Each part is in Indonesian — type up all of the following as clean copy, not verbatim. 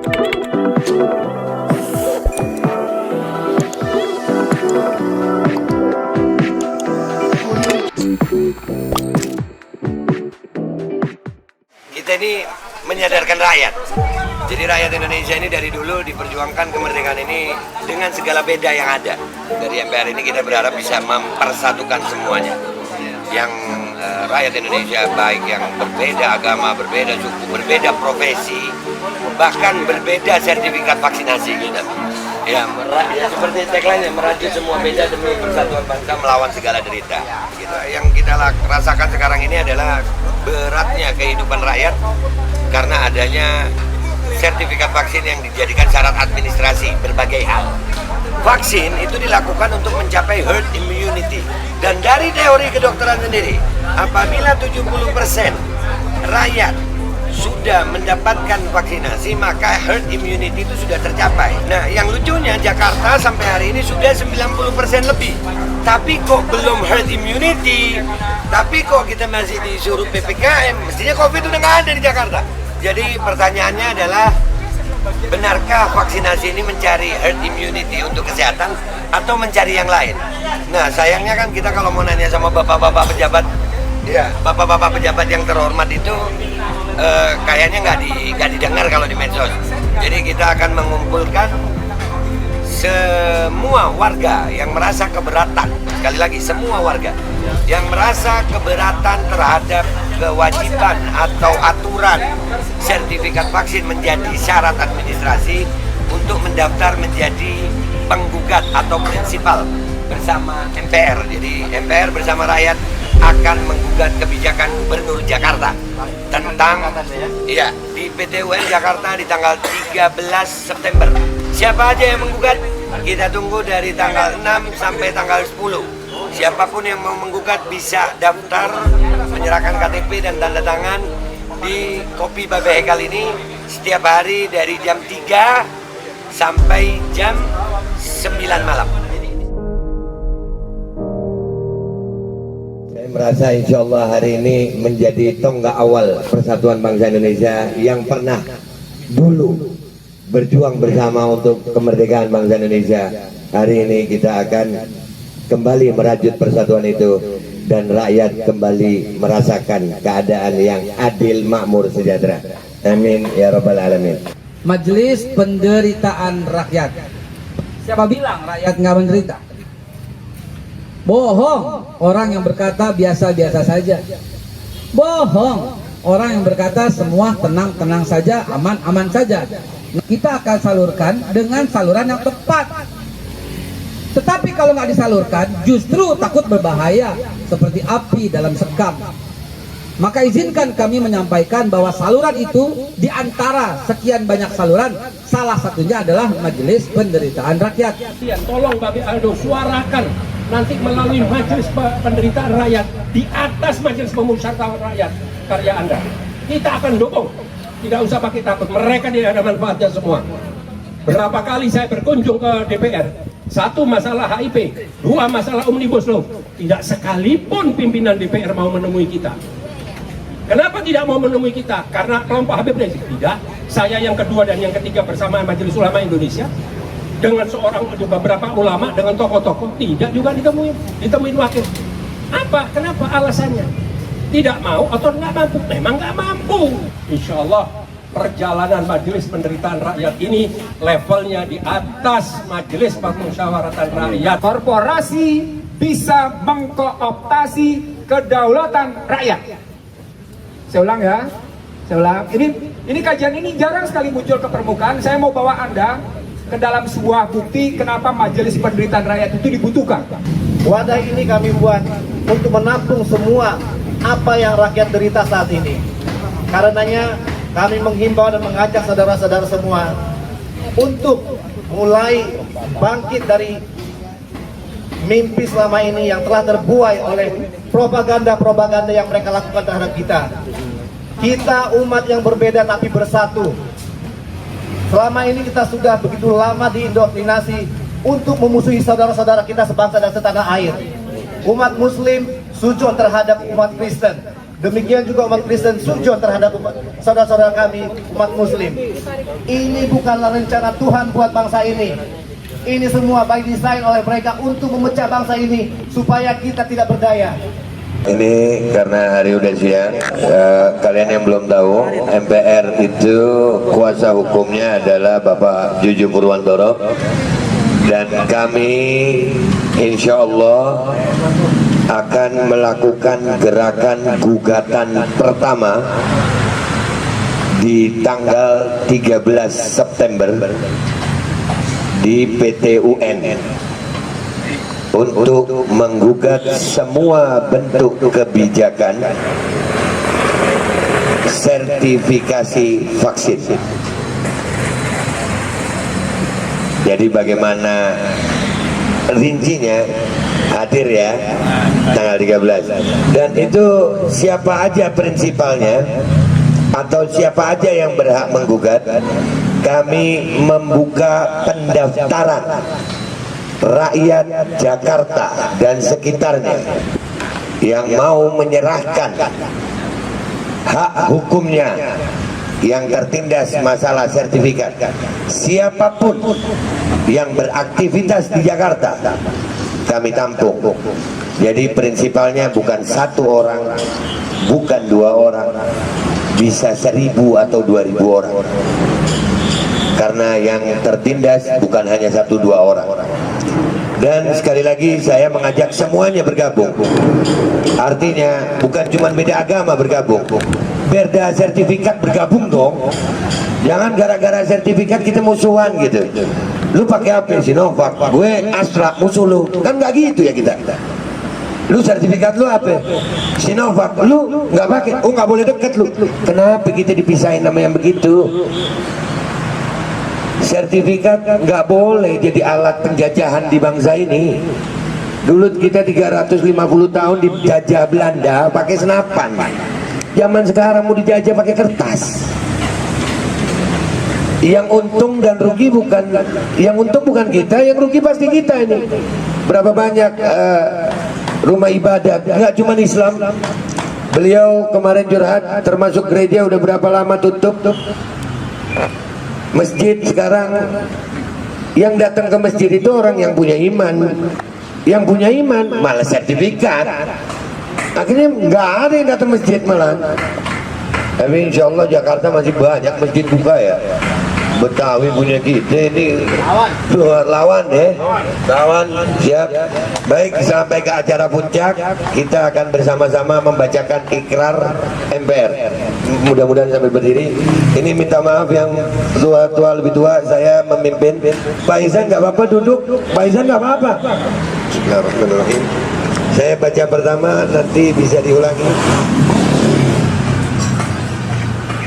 Kita ini menyadarkan rakyat. Jadi rakyat Indonesia ini dari dulu diperjuangkan kemerdekaan ini dengan segala beda yang ada. Dari MPR ini kita berharap bisa mempersatukan semuanya. Yang rakyat Indonesia baik yang berbeda agama, berbeda suku, berbeda profesi, bahkan berbeda sertifikat vaksinasi gitu. Ya seperti tagline-nya, merajut semua beda demi persatuan bangsa melawan segala derita. Gitu. Yang kita rasakan sekarang ini adalah beratnya kehidupan rakyat karena adanya sertifikat vaksin yang dijadikan syarat administrasi berbagai hal. Vaksin itu dilakukan untuk mencapai herd immunity. Dan dari teori kedokteran sendiri, apabila 70% rakyat sudah mendapatkan vaksinasi, maka herd immunity itu sudah tercapai. Nah, yang lucunya Jakarta sampai hari ini sudah 90% lebih. Tapi kok belum herd immunity? Tapi kok kita masih disuruh PPKM? Mestinya COVID udah nggak ada di Jakarta. Jadi pertanyaannya adalah, benarkah vaksinasi ini mencari herd immunity untuk kesehatan atau mencari yang lain? Nah, sayangnya kan kita kalau mau nanya sama bapak-bapak pejabat, ya bapak-bapak pejabat yang terhormat itu kayaknya nggak didengar kalau di medsos. Jadi kita akan mengumpulkan semua warga yang merasa keberatan, sekali lagi semua warga yang merasa keberatan terhadap kewajiban atau aturan sertifikat vaksin menjadi syarat administrasi untuk mendaftar menjadi penggugat atau prinsipal bersama MPR. Jadi MPR bersama rakyat akan menggugat kebijakan Gubernur Jakarta tentang di PT UN Jakarta di tanggal 13 September. Siapa aja yang menggugat? Kita tunggu dari tanggal 6 sampai tanggal 10. Siapapun yang mau menggugat bisa daftar, menyerahkan KTP dan tanda tangan di Kopi Babe Hekal ini setiap hari dari jam 3 sampai jam 9 malam. Saya merasa insya Allah hari ini menjadi tonggak awal persatuan bangsa Indonesia yang pernah dulu berjuang bersama untuk kemerdekaan bangsa Indonesia. Hari ini kita akan kembali merajut persatuan itu dan rakyat kembali merasakan keadaan yang adil, makmur, sejahtera. Amin ya rabbal alamin. Majelis Penderitaan Rakyat. Siapa bilang rakyat nggak menderita? Bohong orang yang berkata biasa-biasa saja. Bohong orang yang berkata semua tenang-tenang saja, aman-aman saja. Kita akan salurkan dengan saluran yang tepat. Tetapi kalau nggak disalurkan, justru takut berbahaya seperti api dalam sekam. Maka izinkan kami menyampaikan bahwa saluran itu di antara sekian banyak saluran, salah satunya adalah Majelis Penderitaan Rakyat. Tolong Babe Aldo suarakan nanti melalui Majelis Penderitaan Rakyat di atas Majelis Pemusyawaratan Rakyat karya Anda. Kita akan dukung, tidak usah pakai takut. Mereka tidak ada manfaatnya semua. Berapa kali saya berkunjung ke DPR, satu masalah HIP, dua masalah Omnibus Law, tidak sekalipun pimpinan DPR mau menemui kita. Kenapa tidak mau menemui kita? Karena kelompok Habib Rizik? Tidak. Saya yang kedua dan yang ketiga bersama Majelis Ulama Indonesia dengan beberapa ulama, dengan tokoh-tokoh, tidak juga ditemuin wakil. Apa? Kenapa? Alasannya tidak mau atau nggak mampu? Memang nggak mampu. Insya Allah perjalanan Majelis Penderitaan Rakyat ini levelnya di atas Majelis Pemusyawaratan Rakyat. Korporasi bisa mengkooptasi kedaulatan rakyat. Saya ulang ya, saya ulang. Ini kajian ini jarang sekali muncul ke permukaan. Saya mau bawa Anda ke dalam sebuah bukti kenapa Majelis Penderitaan Rakyat itu dibutuhkan. Wadah ini kami buat untuk menampung semua apa yang rakyat derita saat ini. Karenanya kami menghimbau dan mengajak saudara-saudara semua untuk mulai bangkit dari mimpi selama ini yang telah terbuai oleh propaganda-propaganda yang mereka lakukan terhadap kita. Kita umat yang berbeda tapi bersatu. Selama ini kita sudah begitu lama diindoktrinasi untuk memusuhi saudara-saudara kita sebangsa dan setanah air. Umat Muslim sujud terhadap umat Kristen. Demikian juga umat Kristen sujon terhadap saudara-saudara kami umat Muslim. Ini bukanlah rencana Tuhan buat bangsa ini. Ini semua by design oleh mereka untuk memecah bangsa ini supaya kita tidak berdaya. Ini karena hari udah siang, kalian yang belum tahu, MPR itu kuasa hukumnya adalah Bapak Juju Purwantoro, dan kami insya Allah akan melakukan gerakan gugatan pertama di tanggal 13 September di PT UN untuk menggugat semua bentuk kebijakan sertifikasi vaksin. Jadi bagaimana rincinya, hadir ya tanggal 13, dan itu siapa aja prinsipalnya atau siapa aja yang berhak menggugat. Kami membuka pendaftaran rakyat Jakarta dan sekitarnya yang mau menyerahkan hak hukumnya yang tertindas masalah sertifikat. Siapapun yang beraktivitas di Jakarta kami tampung. Jadi prinsipalnya bukan 1 orang, bukan 2 orang, bisa 1000 atau 2000 orang. Karena yang tertindas bukan hanya 1-2 orang. Dan sekali lagi saya mengajak semuanya bergabung. Artinya bukan cuma beda agama bergabung, beda sertifikat bergabung dong. Jangan gara-gara sertifikat kita musuhan gitu. Lu pakai apa? Sinovac, gue Astra, musuh lu. Kan nggak gitu ya kita. Lu sertifikat lu apa? Sinovac, lu nggak pakai. Oh, nggak boleh deket lu. Kenapa kita dipisahin nama yang begitu? Sertifikat nggak boleh jadi alat penjajahan di bangsa ini. Dulu kita 350 tahun dijajah Belanda pakai senapan. Zaman sekarang mau dijajah pakai kertas. Yang untung dan rugi bukan, yang untung bukan kita, yang rugi pasti kita ini. Berapa banyak rumah ibadah, nggak cuma Islam. Beliau kemarin curhat, termasuk gereja udah berapa lama tutup. Masjid sekarang yang datang ke masjid itu orang yang punya iman. Yang punya iman malah sertifikat. Akhirnya nggak ada yang datang masjid malah. Tapi insya Allah Jakarta masih banyak masjid buka ya. Betawi punya kita ini lawan ya, lawan siap. Baik, sampai ke acara puncak kita akan bersama-sama membacakan ikrar MPR. Mudah-mudahan sambil berdiri. Ini minta maaf yang tua-tua lebih tua, saya memimpin. Pak Ihsan nggak apa-apa duduk. Pak Ihsan nggak apa-apa. Bismillahirrahmanirrahim. Saya baca pertama, nanti bisa diulangi.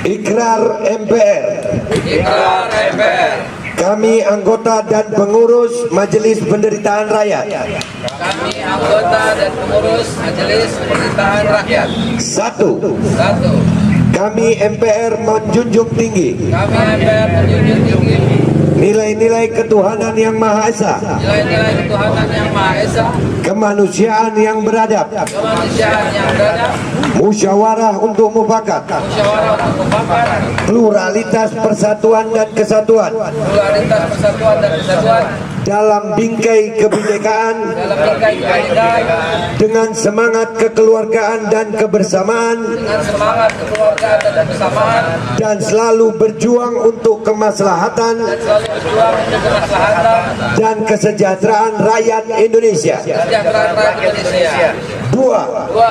Ikrar MPR. Ikrar MPR. Kami anggota dan pengurus Majelis Penderitaan Rakyat. Kami anggota dan pengurus Majelis Penderitaan Rakyat. 1. Satu. Kami MPR menjunjung tinggi Kami MPR menjunjung tinggi nilai-nilai ketuhanan yang Maha Esa, nilai-nilai ketuhanan yang Maha Esa, kemanusiaan yang beradab, kemanusiaan yang beradab, musyawarah untuk mufakat, musyawarah untuk mufakat, pluralitas persatuan dan kesatuan, pluralitas persatuan dan kesatuan, dalam bingkai kebinekaan, dalam bingkai kebinekaan, dengan semangat kekeluargaan dan kebersamaan, dengan semangat kekeluargaan dan kebersamaan, dan selalu berjuang untuk kemaslahatan dan selalu berjuang untuk kemaslahatan dan kesejahteraan rakyat Indonesia. kesejahteraan rakyat Indonesia. 2. Dua.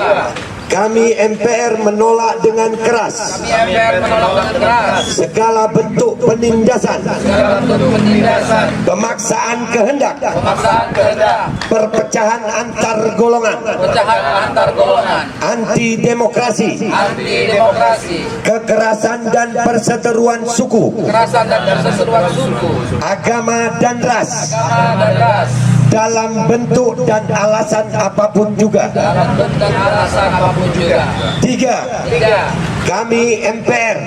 Kami MPR menolak dengan keras Kami MPR menolak dengan keras segala bentuk penindasan, segala bentuk penindasan, pemaksaan kehendak, pemaksaan kehendak, perpecahan antar golongan, pecahan antar golongan, anti demokrasi, anti demokrasi, kekerasan dan perseteruan suku, kekerasan dan perseteruan suku, agama dan ras, agama dan ras, dalam bentuk dan alasan apapun juga. dalam bentuk dan alasan apapun juga. 3. Tiga. Kami MPR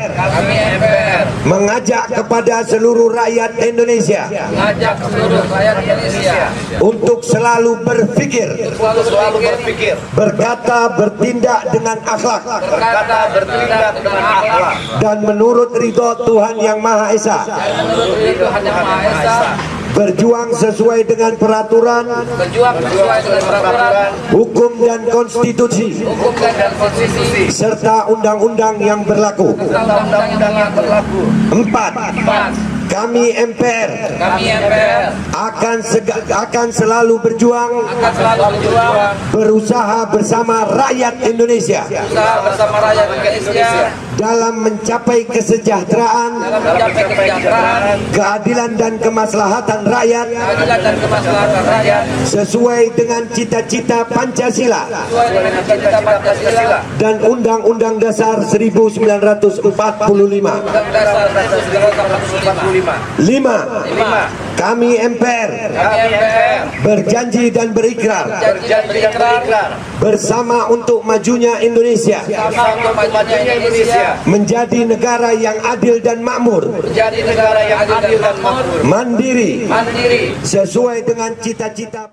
mengajak kepada seluruh rakyat Indonesia untuk selalu berpikir, berkata, bertindak dengan akhlak, dan menurut ridho Tuhan Yang Maha Esa, berjuang sesuai dengan peraturan, hukum dan konstitusi, serta undang-undang yang berlaku. 4. Kami MPR akan selalu berjuang, berusaha bersama rakyat Indonesia dalam mencapai kesejahteraan, keadilan dan kemaslahatan rakyat sesuai dengan cita-cita Pancasila dan Undang-Undang Dasar 1945. 5. Kami MPR berjanji dan berikrar bersama untuk majunya Indonesia menjadi negara yang adil dan makmur, mandiri, sesuai dengan cita-cita